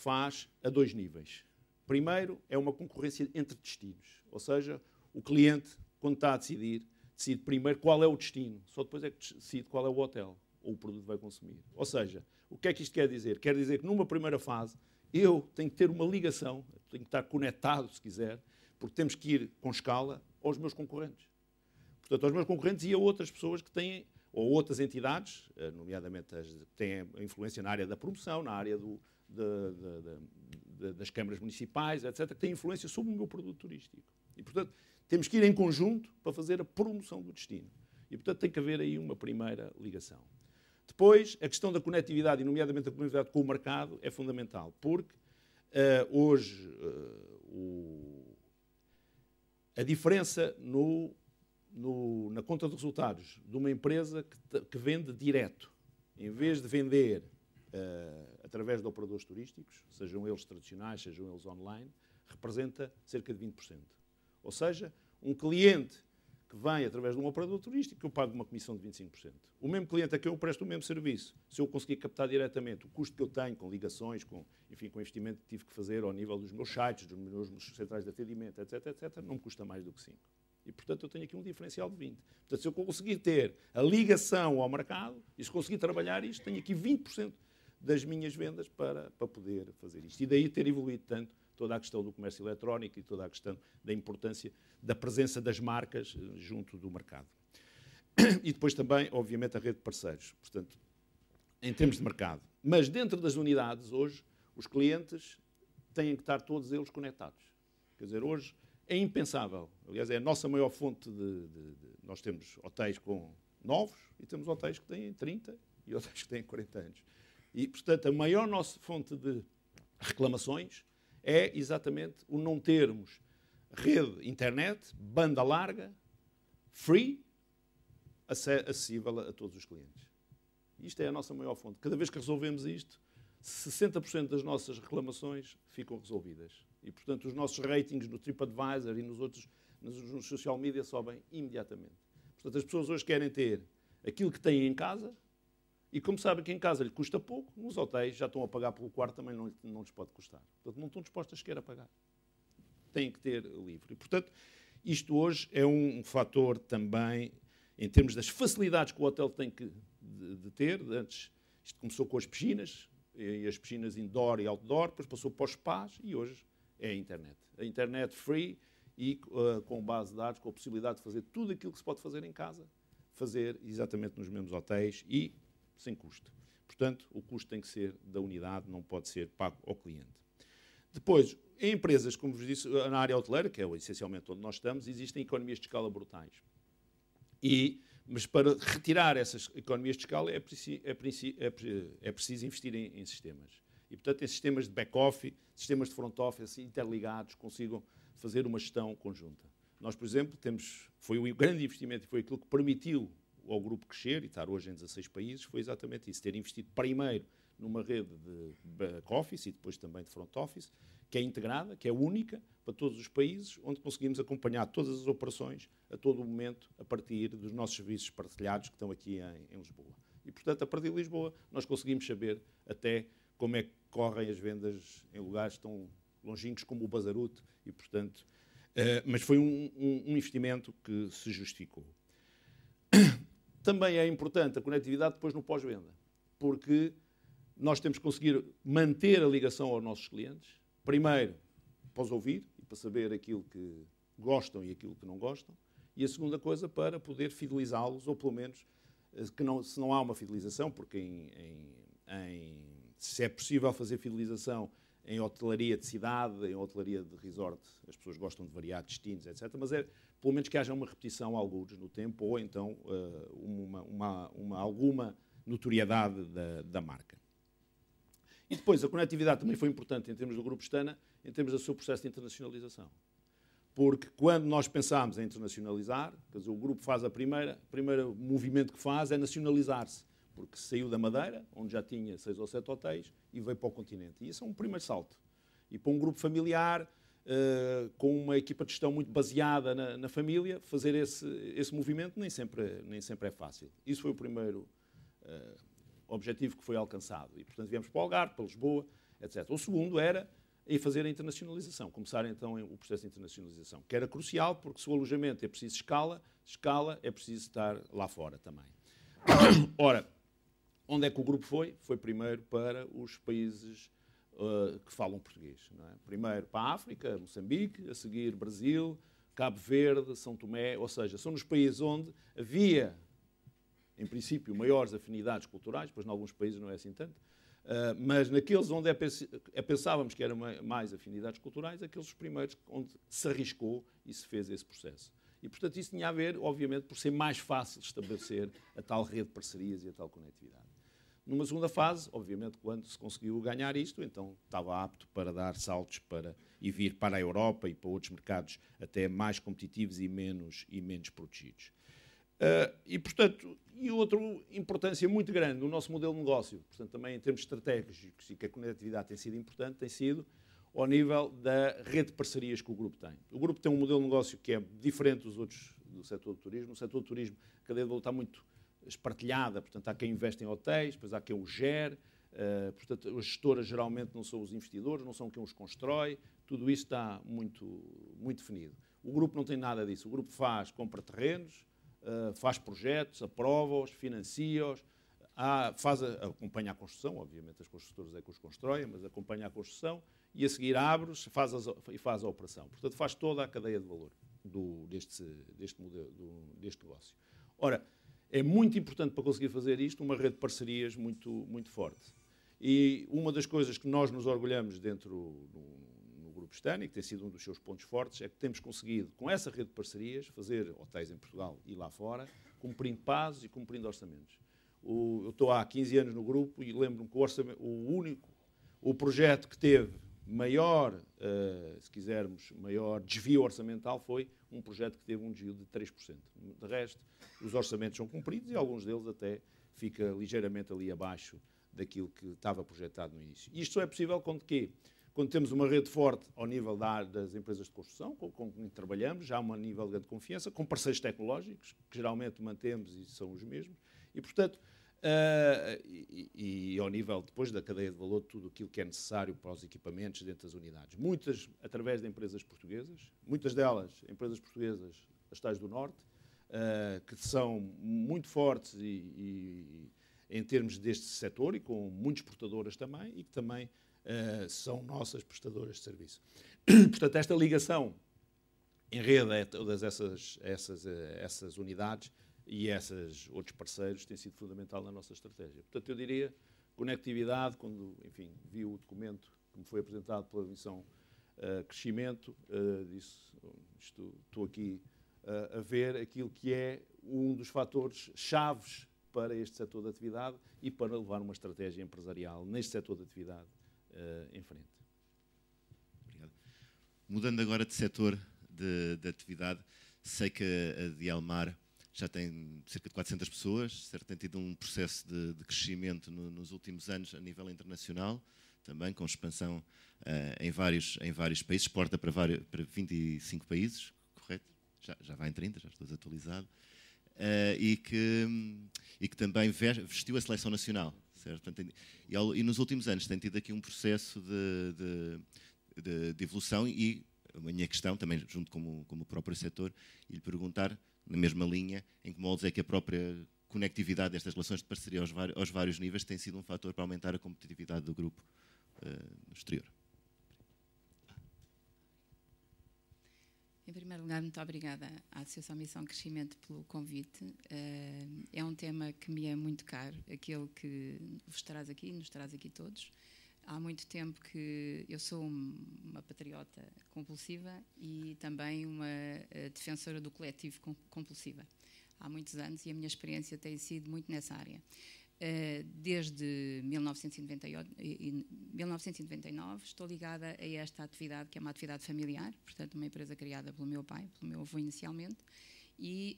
faz a dois níveis. Primeiro, é uma concorrência entre destinos. Ou seja, o cliente, quando está a decidir, decide primeiro qual é o destino. Só depois é que decide qual é o hotel ou o produto que vai consumir. Ou seja, o que é que isto quer dizer? Quer dizer que numa primeira fase eu tenho que ter uma ligação, tenho que estar conectado, se quiser, porque temos que ir com escala aos meus concorrentes. Portanto, aos meus concorrentes e a outras pessoas que têm, ou outras entidades, nomeadamente as que têm influência na área da promoção, na área das câmaras municipais, etc., que têm influência sobre o meu produto turístico. E, portanto, temos que ir em conjunto para fazer a promoção do destino. E, portanto, tem que haver aí uma primeira ligação. Depois, a questão da conectividade, e nomeadamente a conectividade com o mercado, é fundamental, porque hoje a diferença na conta de resultados de uma empresa que vende direto, em vez de vender através de operadores turísticos, sejam eles tradicionais, sejam eles online, representa cerca de 20%. Ou seja, um cliente que vem através de um operador turístico, eu pago uma comissão de 25%. O mesmo cliente a quem eu presto o mesmo serviço, se eu conseguir captar diretamente o custo que eu tenho com ligações, com investimento que tive que fazer ao nível dos meus sites, dos meus centrais de atendimento, etc., não me custa mais do que 5%. E, portanto, eu tenho aqui um diferencial de 20%. Portanto, se eu conseguir ter a ligação ao mercado, e se conseguir trabalhar isto, tenho aqui 20% das minhas vendas para poder fazer isto. E daí ter evoluído tanto toda a questão do comércio eletrónico e toda a questão da importância da presença das marcas junto do mercado. E depois também, obviamente, a rede de parceiros. Portanto, em termos de mercado. Mas dentro das unidades, hoje, os clientes têm que estar todos eles conectados. Quer dizer, hoje é impensável. Aliás, é a nossa maior fonte nós temos hotéis com novos e temos hotéis que têm 30 e hotéis que têm 40 anos. E, portanto, a maior nossa fonte de reclamações é exatamente o não termos rede internet, banda larga, free, acessível a todos os clientes. Isto é a nossa maior fonte. Cada vez que resolvemos isto, 60% das nossas reclamações ficam resolvidas. E, portanto, os nossos ratings no TripAdvisor e nos social media sobem imediatamente. Portanto, as pessoas hoje querem ter aquilo que têm em casa e, como sabem que em casa lhe custa pouco, nos hotéis já estão a pagar pelo quarto, também não lhes pode custar. Portanto, não estão dispostas sequer a pagar. Têm que ter livre. E, portanto, isto hoje é um fator também, em termos das facilidades que o hotel tem de ter. Antes, isto começou com as piscinas, e as piscinas indoor e outdoor, depois passou para os spas e hoje é a internet. A internet free e com base de dados, com a possibilidade de fazer tudo aquilo que se pode fazer em casa, fazer exatamente nos mesmos hotéis e sem custo. Portanto, o custo tem que ser da unidade, não pode ser pago ao cliente. Depois, em empresas, como vos disse, na área hoteleira, que é essencialmente onde nós estamos, existem economias de escala brutais. Mas para retirar essas economias de escala é preciso investir em sistemas. E, portanto, em sistemas de back-office, sistemas de front-office interligados, consigam fazer uma gestão conjunta. Nós, por exemplo, foi um grande investimento e foi aquilo que permitiu ao grupo crescer e estar hoje em 16 países, foi exatamente isso, ter investido primeiro numa rede de back-office e depois também de front-office, que é integrada, que é única para todos os países, onde conseguimos acompanhar todas as operações a todo o momento, a partir dos nossos serviços partilhados que estão aqui em Lisboa. E, portanto, a partir de Lisboa, nós conseguimos saber até como é que correm as vendas em lugares tão longínquos como o Bazarute, e, portanto, mas foi um investimento que se justificou. Também é importante a conectividade depois no pós-venda, porque nós temos que conseguir manter a ligação aos nossos clientes, primeiro para os ouvir e para saber aquilo que gostam e aquilo que não gostam, e a segunda coisa para poder fidelizá-los, ou pelo menos, se não há uma fidelização, porque se é possível fazer fidelização em hotelaria de cidade, em hotelaria de resort, as pessoas gostam de variar destinos, etc., mas é pelo menos que haja uma repetição alguns no tempo, ou então alguma notoriedade da marca. E depois, a conectividade também foi importante em termos do Grupo Stana, em termos do seu processo de internacionalização. Porque quando nós pensámos em internacionalizar, quer dizer, o grupo faz o primeiro movimento que faz é nacionalizar-se, porque saiu da Madeira, onde já tinha 6 ou 7 hotéis, e veio para o continente. E isso é um primeiro salto. E para um grupo familiar, com uma equipa de gestão muito baseada na família, fazer esse movimento nem sempre é fácil. Isso foi o primeiro objetivo que foi alcançado. E, portanto, viemos para o Algarve, para Lisboa, etc. O segundo era em fazer a internacionalização, começar então o processo de internacionalização, que era crucial, porque se o alojamento é preciso escala é preciso estar lá fora também. Ora, onde é que o grupo foi? Foi primeiro para os países que falam português. Não é? Primeiro para a África, Moçambique, a seguir Brasil, Cabo Verde, São Tomé, ou seja, são nos países onde havia, em princípio, maiores afinidades culturais, pois em alguns países não é assim tanto, mas naqueles onde pensávamos que eram mais afinidades culturais, aqueles os primeiros onde se arriscou e se fez esse processo. E, portanto, isso tinha a ver, obviamente, por ser mais fácil estabelecer a tal rede de parcerias e a tal conectividade. Numa segunda fase, obviamente, quando se conseguiu ganhar isto, então estava apto para dar saltos e vir para a Europa e para outros mercados até mais competitivos e menos protegidos. E, portanto, outra importância muito grande no nosso modelo de negócio, portanto, também em termos estratégicos e que a conectividade tem sido importante, tem sido ao nível da rede de parcerias que o grupo tem. O grupo tem um modelo de negócio que é diferente dos outros do setor do turismo. No setor do turismo, a cadeia de valor está muito espartilhada, portanto, há quem investe em hotéis, depois há quem o gere, portanto, as gestoras geralmente não são os investidores, não são quem os constrói, tudo isso está muito definido. O grupo não tem nada disso. O grupo compra terrenos, faz projetos, aprova-os, financia-os, acompanha a construção, obviamente as construtoras é que os constroem, mas acompanha a construção e a seguir abre-os e faz a operação. Portanto, faz toda a cadeia de valor deste negócio. Ora, é muito importante para conseguir fazer isto uma rede de parcerias muito forte. E uma das coisas que nós nos orgulhamos dentro no Grupo Stani, que tem sido um dos seus pontos fortes, é que temos conseguido, com essa rede de parcerias, fazer hotéis em Portugal e lá fora, cumprindo prazos e cumprindo orçamentos. Eu estou há 15 anos no grupo e lembro-me que o projeto que teve maior, se quisermos, maior desvio orçamental foi um projeto que teve um desvio de 3%. De resto, os orçamentos são cumpridos e alguns deles até fica ligeiramente ali abaixo daquilo que estava projetado no início. Isto só é possível quando temos uma rede forte ao nível das empresas de construção, com quem trabalhamos, já há um nível de grande confiança, com parceiros tecnológicos, que geralmente mantemos e são os mesmos, e, portanto, e ao nível depois da cadeia de valor, tudo aquilo que é necessário para os equipamentos dentro das unidades. Muitas através de empresas portuguesas, muitas delas empresas portuguesas, as tais do Norte, que são muito fortes em termos deste setor e com muitas exportadoras também e que também são nossas prestadoras de serviço. Portanto, esta ligação em rede a todas essas unidades e esses outros parceiros tem sido fundamental na nossa estratégia. Portanto, eu diria, conectividade, quando, enfim, vi o documento que me foi apresentado pela Missão Crescimento, estou aqui a ver aquilo que é um dos fatores chaves para este setor de atividade e para levar uma estratégia empresarial neste setor de atividade em frente. Obrigado. Mudando agora de setor de atividade, sei que a Dielmar já tem cerca de 400 pessoas, certo, tem tido um processo de crescimento nos últimos anos a nível internacional, também com expansão em vários países, exporta para 25 países, correto? Já vai em 30, já estou desatualizado. E que também vestiu a seleção nacional, certo? E nos últimos anos tem tido aqui um processo de evolução e a minha questão, também junto com o próprio setor, e lhe perguntar, na mesma linha, em que moldes é que a própria conectividade destas relações de parceria aos vários níveis tem sido um fator para aumentar a competitividade do grupo no exterior. Em primeiro lugar, muito obrigada à Associação Missão Crescimento pelo convite. É um tema que me é muito caro, aquele que nos traz aqui todos. Há muito tempo que eu sou uma patriota compulsiva e também uma defensora do coletivo compulsiva. Há muitos anos e a minha experiência tem sido muito nessa área. Desde 1999 estou ligada a esta atividade, que é uma atividade familiar, portanto uma empresa criada pelo meu pai, pelo meu avô inicialmente, e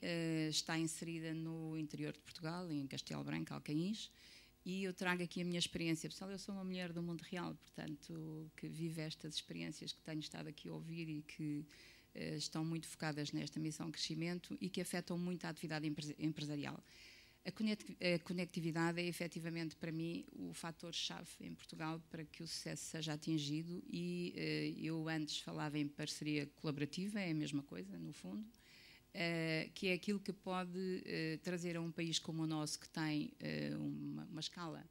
está inserida no interior de Portugal, em Castelo Branco, Alcaíns, e eu trago aqui a minha experiência pessoal. Eu sou uma mulher do mundo real, portanto, que vive estas experiências que tenho estado aqui a ouvir e que estão muito focadas nesta missão de crescimento e que afetam muito a atividade empresarial. A conectividade é efetivamente para mim o fator-chave em Portugal para que o sucesso seja atingido e eu antes falava em parceria colaborativa, é a mesma coisa no fundo, que é aquilo que pode trazer a um país como o nosso que tem uma escala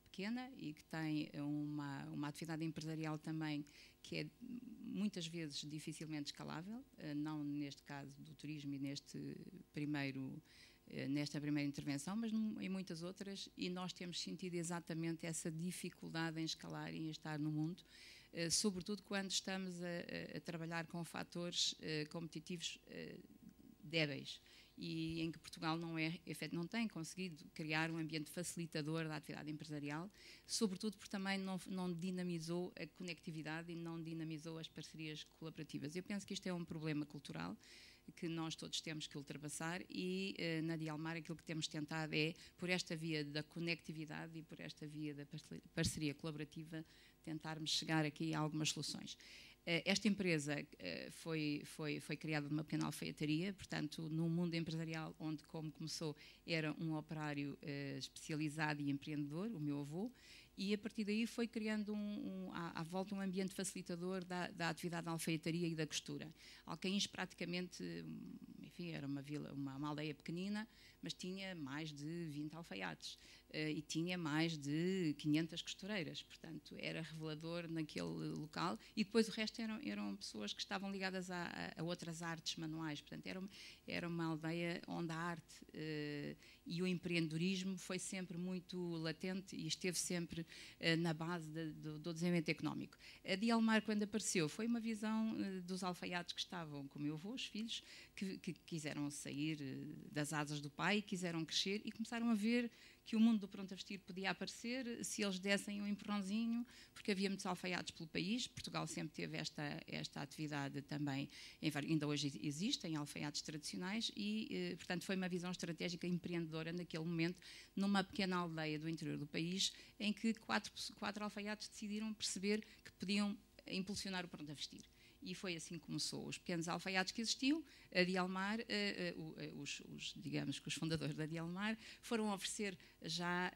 pequena e que tem uma atividade empresarial também que é muitas vezes dificilmente escalável, não neste caso do turismo e nesta primeira intervenção, mas em muitas outras, e nós temos sentido exatamente essa dificuldade em escalar e em estar no mundo, sobretudo quando estamos a trabalhar com fatores competitivos débeis, e em que Portugal não tem conseguido criar um ambiente facilitador da atividade empresarial, sobretudo porque também não dinamizou a conectividade e não dinamizou as parcerias colaborativas. Eu penso que isto é um problema cultural que nós todos temos que ultrapassar e na Dialmar aquilo que temos tentado é, por esta via da conectividade e por esta via da parceria colaborativa, tentarmos chegar aqui a algumas soluções. Esta empresa foi criada de uma pequena alfaiataria, portanto, num mundo empresarial onde, como começou, era um operário especializado e empreendedor, o meu avô, e a partir daí foi criando à volta um ambiente facilitador da atividade da alfaiataria e da costura. Alcaíns praticamente, enfim, era uma aldeia pequenina, mas tinha mais de 20 alfaiates e tinha mais de 500 costureiras, portanto era revelador naquele local, e depois o resto eram pessoas que estavam ligadas a outras artes manuais, portanto era uma aldeia onde a arte e o empreendedorismo foi sempre muito latente e esteve sempre na base do desenvolvimento económico. A Dialmar, quando apareceu, foi uma visão dos alfaiates que estavam com o meu avô, os filhos, que quiseram sair das asas do pai, quiseram crescer e começaram a ver que o mundo do pronto a vestir podia aparecer se eles dessem um empurrãozinho, porque havia muitos alfaiates pelo país. Portugal sempre teve esta atividade também, ainda hoje existem alfaiates tradicionais e, portanto, foi uma visão estratégica empreendedora naquele momento, numa pequena aldeia do interior do país, em que quatro alfaiates decidiram perceber que podiam impulsionar o pronto a vestir. E foi assim que começou. Os pequenos alfaiates que existiam, a Dialmar, digamos que os fundadores da Dialmar, foram oferecer já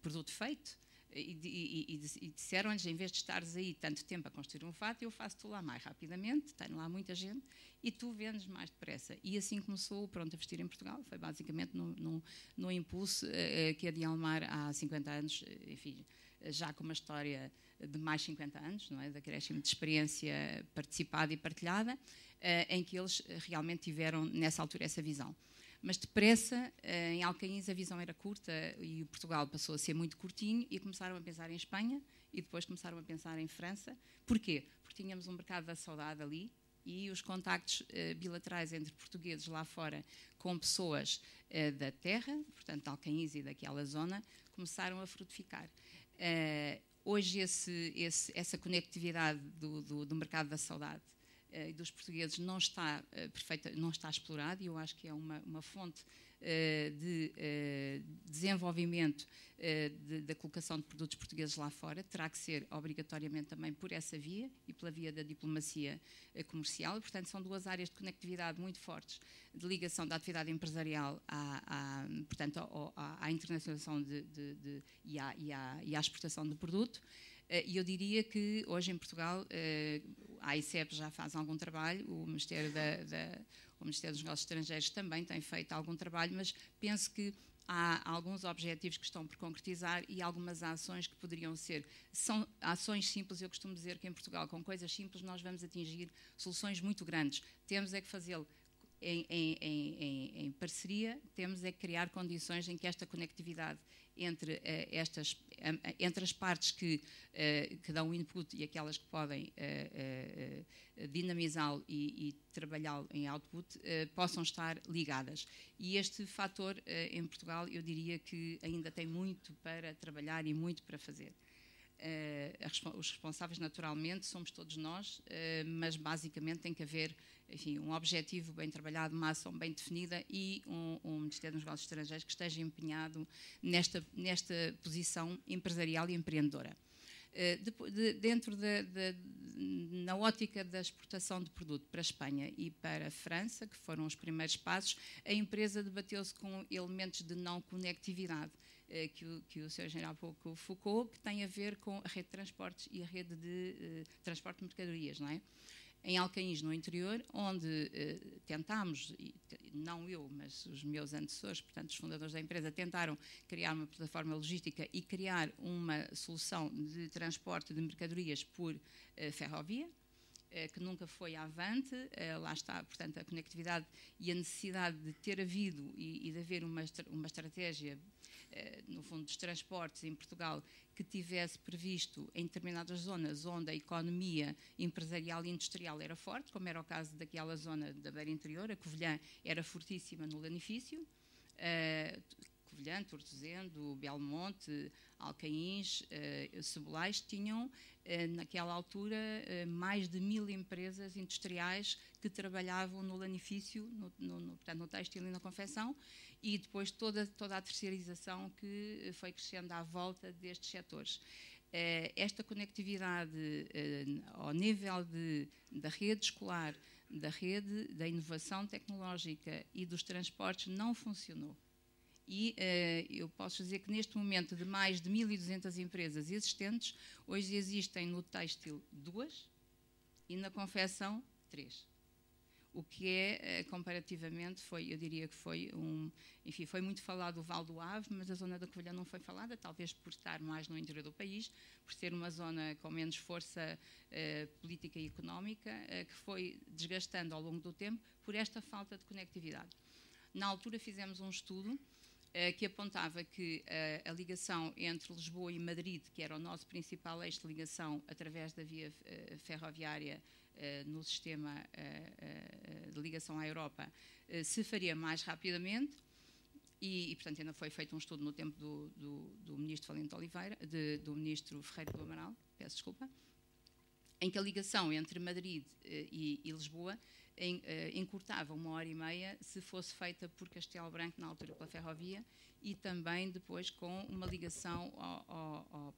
produto feito e disseram-lhes, em vez de estares aí tanto tempo a construir um fato, eu faço-te lá mais rapidamente, tenho lá muita gente, e tu vendes mais depressa. E assim começou o Pronto a Vestir em Portugal. Foi basicamente no impulso que a Dialmar, há 50 anos, enfim, já com uma história de mais 50 anos, não é? De acréscimo de experiência participada e partilhada, em que eles realmente tiveram, nessa altura, essa visão. Mas depressa, em Alcaíns, a visão era curta e o Portugal passou a ser muito curtinho e começaram a pensar em Espanha e depois começaram a pensar em França. Porquê? Porque tínhamos um mercado da saudade ali e os contactos bilaterais entre portugueses lá fora com pessoas da terra, portanto, de Alcaíns e daquela zona, começaram a frutificar. Hoje essa conectividade do mercado da saudade e dos portugueses não está perfeita, não está explorada, e eu acho que é uma fonte de desenvolvimento da colocação de produtos portugueses lá fora. Terá que ser obrigatoriamente também por essa via e pela via da diplomacia comercial. Portanto, são duas áreas de conectividade muito fortes, de ligação da atividade empresarial portanto, à internacionalização e à exportação do produto. E eu diria que hoje em Portugal a AICEP já faz algum trabalho, o Ministério dos Negócios Estrangeiros também tem feito algum trabalho, mas penso que há alguns objetivos que estão por concretizar e algumas ações que poderiam ser. São ações simples. Eu costumo dizer que em Portugal, com coisas simples, nós vamos atingir soluções muito grandes. Temos é que fazê-lo em parceria, temos é que criar condições em que esta conectividade entre as partes que dão input e aquelas que podem dinamizá-lo e trabalhá-lo em output possam estar ligadas. E este fator em Portugal, eu diria que ainda tem muito para trabalhar e muito para fazer. Os responsáveis, naturalmente, somos todos nós, mas basicamente tem que haver, enfim, um objetivo bem trabalhado, uma ação bem definida e um Ministério dos Negócios Estrangeiros que esteja empenhado nesta posição empresarial e empreendedora. Na ótica da exportação de produto para a Espanha e para a França, que foram os primeiros passos, a empresa debateu-se com elementos de não conectividade, que o Sr. Engenheiro há pouco focou, que tem a ver com a rede de transportes e a rede de transporte de mercadorias, não é? Em Alcaíns, no interior, onde tentámos, não eu, mas os meus antecessores, portanto os fundadores da empresa, tentaram criar uma plataforma logística e criar uma solução de transporte de mercadorias por ferrovia, que nunca foi avante. Lá está, portanto, a conectividade e a necessidade de ter havido e de haver uma estratégia, no fundo, dos transportes em Portugal, que tivesse previsto em determinadas zonas onde a economia empresarial e industrial era forte, como era o caso daquela zona da Beira Interior. A Covilhã era fortíssima no lanifício, Covilhã, Tortozendo, Belmonte, Alcaíns, Cebolais tinham, naquela altura, mais de 1000 empresas industriais que trabalhavam no lanifício, portanto, no têxtil e na confecção, e depois toda a terceirização que foi crescendo à volta destes setores. Esta conectividade ao nível da rede escolar, da rede da inovação tecnológica e dos transportes não funcionou. E eu posso dizer que neste momento, de mais de 1200 empresas existentes, hoje existem no têxtil 2 e na confecção 3. O que é, comparativamente, eu diria que foi enfim, foi muito falado o Val do Ave, mas a zona da Covilhã não foi falada, talvez por estar mais no interior do país, por ser uma zona com menos força política e económica, que foi desgastando ao longo do tempo por esta falta de conectividade. Na altura fizemos um estudo que apontava que a ligação entre Lisboa e Madrid, que era o nosso principal eixo de ligação através da via ferroviária no sistema de ligação à Europa, se faria mais rapidamente, e portanto ainda foi feito um estudo no tempo do ministro Valente Oliveira, do ministro Ferreira do Amaral, peço desculpa, em que a ligação entre Madrid e Lisboa encurtava 1h30 se fosse feita por Castelo Branco, na altura pela ferrovia, e também depois com uma ligação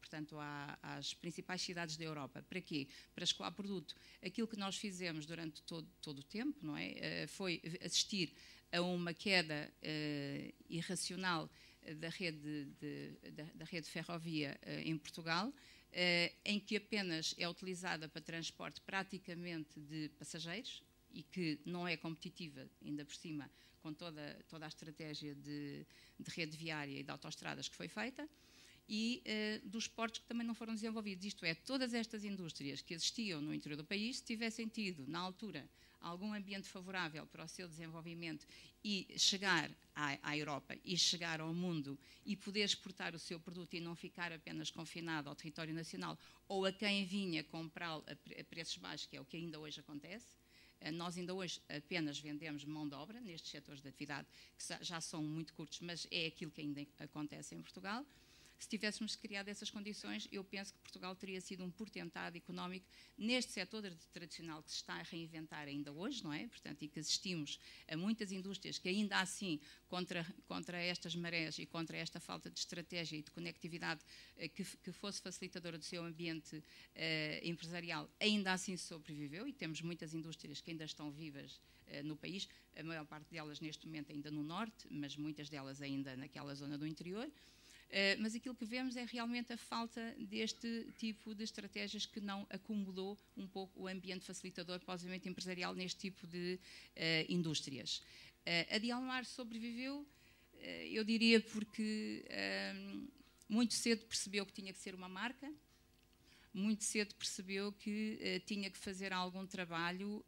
portanto, às principais cidades da Europa. Para quê? Para escoar produto. Aquilo que nós fizemos durante todo o tempo, não é? Foi assistir a uma queda irracional da rede ferrovia em Portugal, em que apenas é utilizada para transporte praticamente de passageiros, e que não é competitiva, ainda por cima, com toda a estratégia de rede viária e de autoestradas que foi feita, e dos portos que também não foram desenvolvidos. Isto é, todas estas indústrias que existiam no interior do país, se tivessem tido, na altura, algum ambiente favorável para o seu desenvolvimento e chegar à Europa e chegar ao mundo e poder exportar o seu produto e não ficar apenas confinado ao território nacional ou a quem vinha comprá-lo a preços baixos, que é o que ainda hoje acontece. Nós ainda hoje apenas vendemos mão de obra nestes setores de atividade, que já são muito curtos, mas é aquilo que ainda acontece em Portugal. Se tivéssemos criado essas condições, eu penso que Portugal teria sido um portentado económico neste setor tradicional que se está a reinventar ainda hoje, não é? Portanto, e que assistimos a muitas indústrias que ainda assim, contra estas marés e contra esta falta de estratégia e de conectividade que fosse facilitadora do seu ambiente empresarial, ainda assim sobreviveu, e temos muitas indústrias que ainda estão vivas no país, a maior parte delas neste momento ainda no norte, mas muitas delas ainda naquela zona do interior. Mas aquilo que vemos é realmente a falta deste tipo de estratégias que não acomodou um pouco o ambiente facilitador para o desenvolvimento empresarial neste tipo de indústrias. A Dialmar sobreviveu, eu diria, porque muito cedo percebeu que tinha que ser uma marca, muito cedo percebeu que tinha que fazer algum trabalho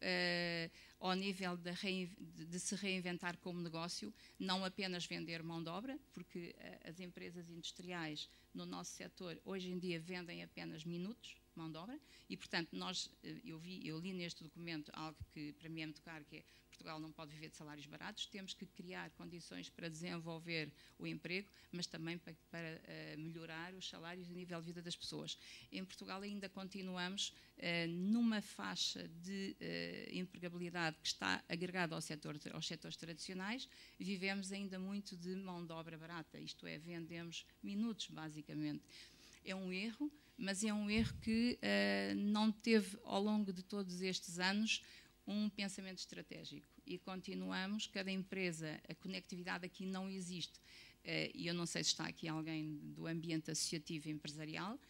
ao nível de se reinventar como negócio, não apenas vender mão de obra, porque as empresas industriais no nosso setor hoje em dia vendem apenas minutos, mão de obra, e portanto eu li neste documento algo que para mim é muito caro, que é: Portugal não pode viver de salários baratos, temos que criar condições para desenvolver o emprego, mas também para melhorar os salários e o nível de vida das pessoas. Em Portugal ainda continuamos numa faixa de empregabilidade que está agregada aos setores tradicionais, vivemos ainda muito de mão de obra barata, isto é, vendemos minutos, basicamente. É um erro, mas é um erro que não teve, ao longo de todos estes anos, um pensamento estratégico. E continuamos, cada empresa, a conectividade aqui não existe. E eu não sei se está aqui alguém do ambiente associativo empresarial,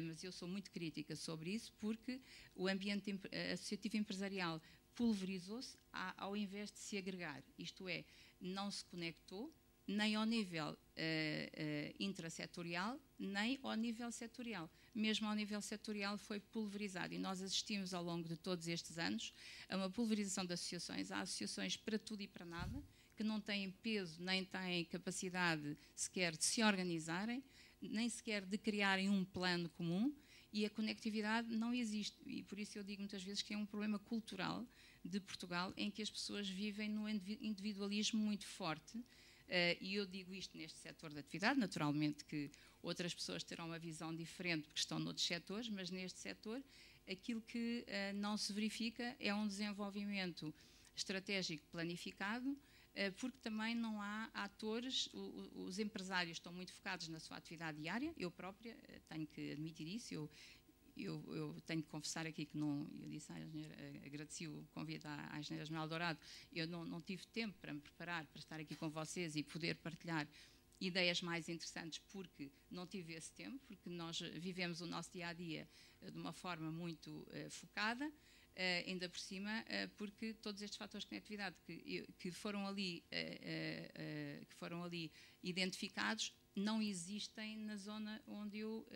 mas eu sou muito crítica sobre isso, porque o ambiente associativo empresarial pulverizou-se ao invés de se agregar. Isto é, não se conectou, nem ao nível intrasetorial, nem ao nível setorial. Mesmo ao nível setorial foi pulverizado e nós assistimos ao longo de todos estes anos a uma pulverização de associações. Há associações para tudo e para nada, que não têm peso, nem têm capacidade sequer de se organizarem, nem sequer de criarem um plano comum, e a conectividade não existe. E por isso eu digo muitas vezes que é um problema cultural de Portugal, em que as pessoas vivem num individualismo muito forte. E eu digo isto neste setor da atividade, naturalmente que outras pessoas terão uma visão diferente porque estão noutros setores, mas neste setor aquilo que não se verifica é um desenvolvimento estratégico planificado, porque também não há atores, os empresários estão muito focados na sua atividade diária. Eu própria tenho que admitir isso, eu tenho que confessar aqui que não, eu disse à engenheira, agradeci o convite à engenheira Esmeralda Dourado, eu não tive tempo para me preparar, para estar aqui com vocês e poder partilhar ideias mais interessantes, porque não tive esse tempo, porque nós vivemos o nosso dia-a-dia de uma forma muito focada, ainda por cima, porque todos estes fatores de conectividade que foram ali identificados não existem na zona onde eu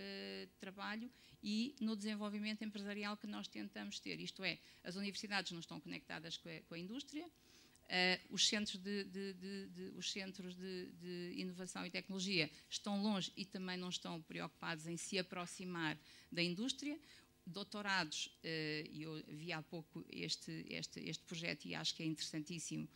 trabalho e no desenvolvimento empresarial que nós tentamos ter. Isto é, as universidades não estão conectadas com a indústria, os centros de inovação e tecnologia estão longe e também não estão preocupados em se aproximar da indústria. Doutorados, e eu vi há pouco este projeto e acho que é interessantíssimo,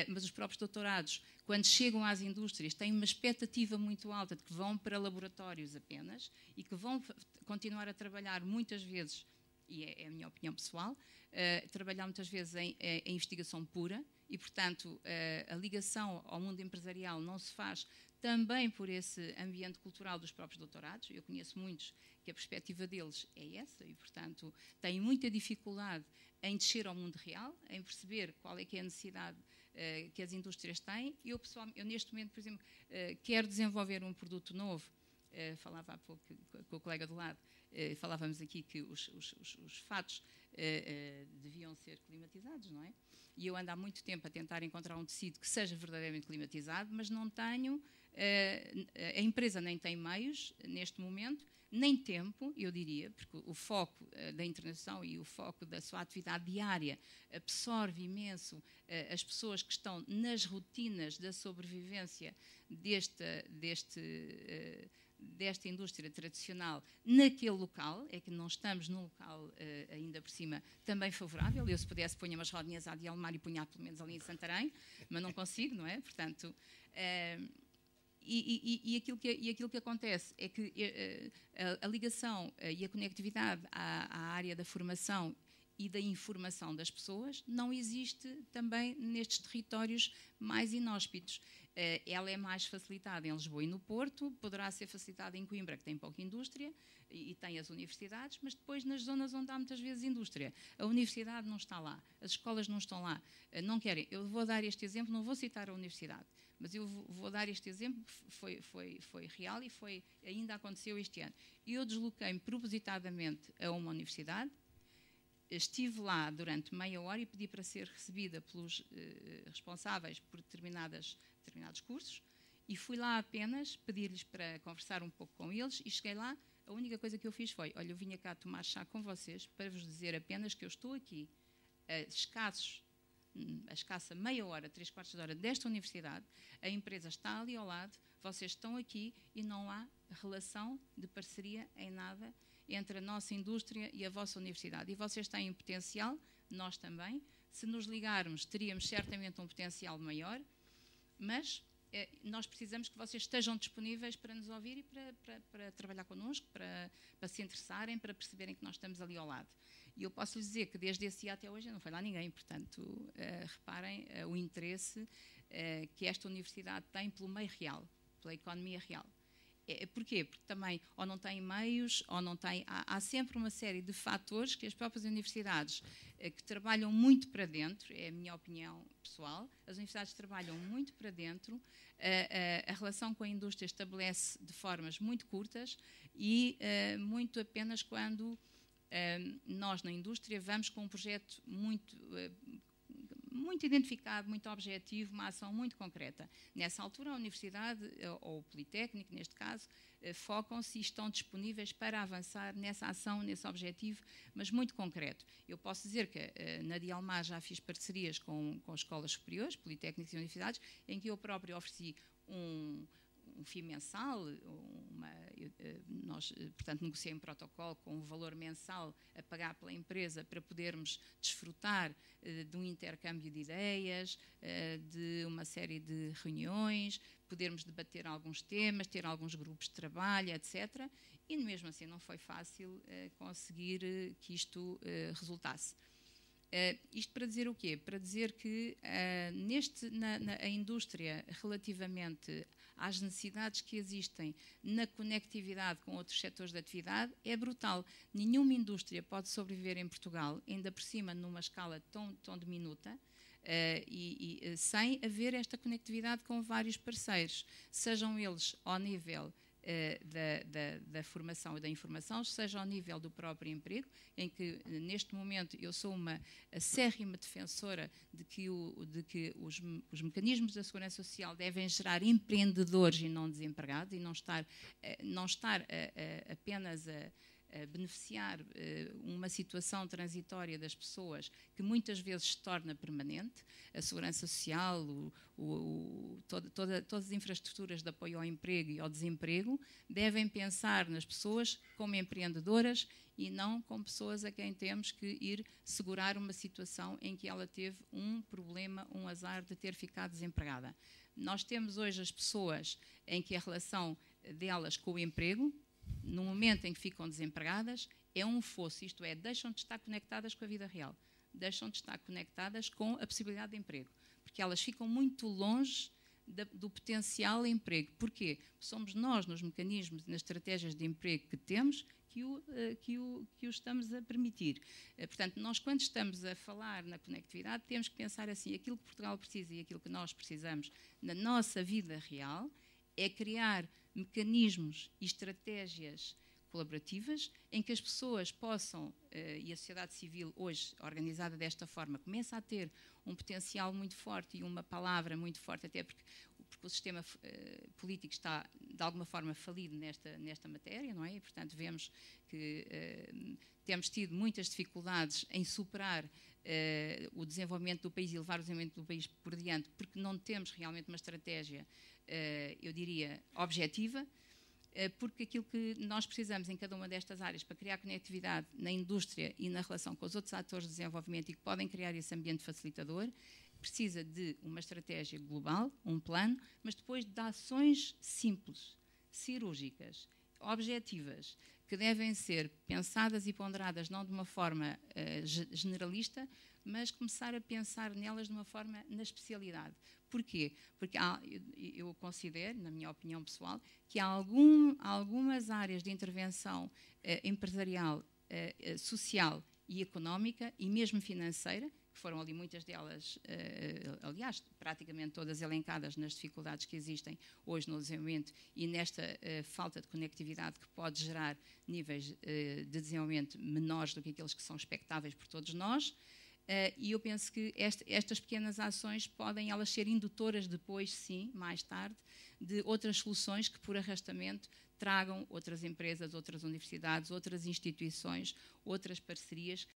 mas os próprios doutorados, quando chegam às indústrias, têm uma expectativa muito alta de que vão para laboratórios apenas e que vão continuar a trabalhar muitas vezes, e é a minha opinião pessoal, trabalhar muitas vezes em investigação pura e, portanto, a ligação ao mundo empresarial não se faz também por esse ambiente cultural dos próprios doutorados. Eu conheço muitos que a perspectiva deles é essa e, portanto, têm muita dificuldade em descer ao mundo real, em perceber qual é que é a necessidade que as indústrias têm. Eu, pessoalmente, neste momento, por exemplo, quero desenvolver um produto novo. Falava há pouco com o colega do lado, falávamos aqui que os fatos deviam ser climatizados, não é? E eu ando há muito tempo a tentar encontrar um tecido que seja verdadeiramente climatizado, mas não tenho, a empresa nem tem meios neste momento, nem tempo, eu diria, porque o foco da internacionalização e o foco da sua atividade diária absorve imenso as pessoas que estão nas rotinas da sobrevivência desta indústria tradicional naquele local. É que não estamos num local ainda por cima também favorável. Eu, se pudesse, punha umas rodinhas a Dialmar e punha pelo menos ali em Santarém, mas não consigo, não é? Portanto, e aquilo que acontece é que a ligação e a conectividade à área da formação e da informação das pessoas não existe também nestes territórios mais inóspitos. Ela é mais facilitada em Lisboa e no Porto, poderá ser facilitada em Coimbra, que tem pouca indústria e tem as universidades, mas depois nas zonas onde há muitas vezes indústria, a universidade não está lá, as escolas não estão lá, não querem. Eu vou dar este exemplo, não vou citar a universidade, mas eu vou dar este exemplo, foi real e ainda aconteceu este ano. Eu desloquei-me propositadamente a uma universidade, estive lá durante meia hora e pedi para ser recebida pelos responsáveis por determinados cursos e fui lá apenas pedir-lhes para conversar um pouco com eles e cheguei lá, a única coisa que eu fiz foi, olha, eu vinha cá tomar chá com vocês para vos dizer apenas que eu estou aqui a escassa meia hora, 3/4 de hora desta universidade, a empresa está ali ao lado, vocês estão aqui e não há relação de parceria em nada entre a nossa indústria e a vossa universidade. E vocês têm potencial, nós também. Se nos ligarmos, teríamos certamente um potencial maior, mas nós precisamos que vocês estejam disponíveis para nos ouvir e para trabalhar connosco, para se interessarem, para perceberem que nós estamos ali ao lado. E eu posso lhes dizer que desde esse dia até hoje não foi lá ninguém, portanto, reparem o interesse que esta universidade tem pelo meio real, pela economia real. Porquê? Porque também ou não têm meios, ou não têm... Há sempre uma série de fatores que as próprias universidades, que trabalham muito para dentro, é a minha opinião pessoal, as universidades trabalham muito para dentro, a relação com a indústria estabelece de formas muito curtas e muito apenas quando nós, na indústria, vamos com um projeto muito identificado, muito objetivo, uma ação muito concreta. Nessa altura, a universidade, ou o Politécnico, neste caso, focam-se e estão disponíveis para avançar nessa ação, nesse objetivo, mas muito concreto. Eu posso dizer que na Dialmar já fiz parcerias com escolas superiores, politécnicos e universidades, em que eu próprio ofereci um FII mensal, nós, portanto, negociei um protocolo com um valor mensal a pagar pela empresa para podermos desfrutar de um intercâmbio de ideias, de uma série de reuniões, podermos debater alguns temas, ter alguns grupos de trabalho, etc. E mesmo assim não foi fácil conseguir que isto resultasse. Isto para dizer o quê? Para dizer que a indústria, relativamente às necessidades que existem na conectividade com outros setores de atividade, é brutal. Nenhuma indústria pode sobreviver em Portugal, ainda por cima numa escala tão diminuta, sem haver esta conectividade com vários parceiros, sejam eles ao nível da formação e da informação, seja ao nível do próprio emprego, em que neste momento eu sou uma acérrima defensora de que os mecanismos da segurança social devem gerar empreendedores e não desempregados, e não estar apenas a beneficiar uma situação transitória das pessoas que muitas vezes se torna permanente. A segurança social, todas as infraestruturas de apoio ao emprego e ao desemprego devem pensar nas pessoas como empreendedoras e não como pessoas a quem temos que ir segurar uma situação em que ela teve um problema, um azar de ter ficado desempregada. Nós temos hoje as pessoas em que a relação delas com o emprego, no momento em que ficam desempregadas, é um fosso, isto é, deixam de estar conectadas com a vida real, deixam de estar conectadas com a possibilidade de emprego, porque elas ficam muito longe do potencial emprego. Porquê? Somos nós, nos mecanismos e nas estratégias de emprego que temos, que o estamos a permitir. Portanto, nós, quando estamos a falar na conectividade, temos que pensar assim, aquilo que Portugal precisa e aquilo que nós precisamos na nossa vida real é criar mecanismos e estratégias colaborativas em que as pessoas possam, e a sociedade civil hoje, organizada desta forma, começa a ter um potencial muito forte e uma palavra muito forte, até porque o sistema político está, de alguma forma, falido nesta matéria, não é? E, portanto, vemos que temos tido muitas dificuldades em superar o desenvolvimento do país e levar o desenvolvimento do país por diante, porque não temos realmente uma estratégia, eu diria, objetiva, porque aquilo que nós precisamos em cada uma destas áreas para criar conectividade na indústria e na relação com os outros atores de desenvolvimento e que podem criar esse ambiente facilitador, precisa de uma estratégia global, um plano, mas depois de ações simples, cirúrgicas, objetivas, que devem ser pensadas e ponderadas não de uma forma generalista, mas começar a pensar nelas de uma forma na especialidade. Porquê? Porque eu considero, na minha opinião pessoal, que há algumas áreas de intervenção empresarial, social e económica e mesmo financeira, que foram ali muitas delas, aliás, praticamente todas elencadas nas dificuldades que existem hoje no desenvolvimento e nesta falta de conectividade que pode gerar níveis de desenvolvimento menores do que aqueles que são expectáveis por todos nós. E eu penso que estas pequenas ações podem elas ser indutoras depois, sim, mais tarde, de outras soluções que por arrastamento tragam outras empresas, outras universidades, outras instituições, outras parcerias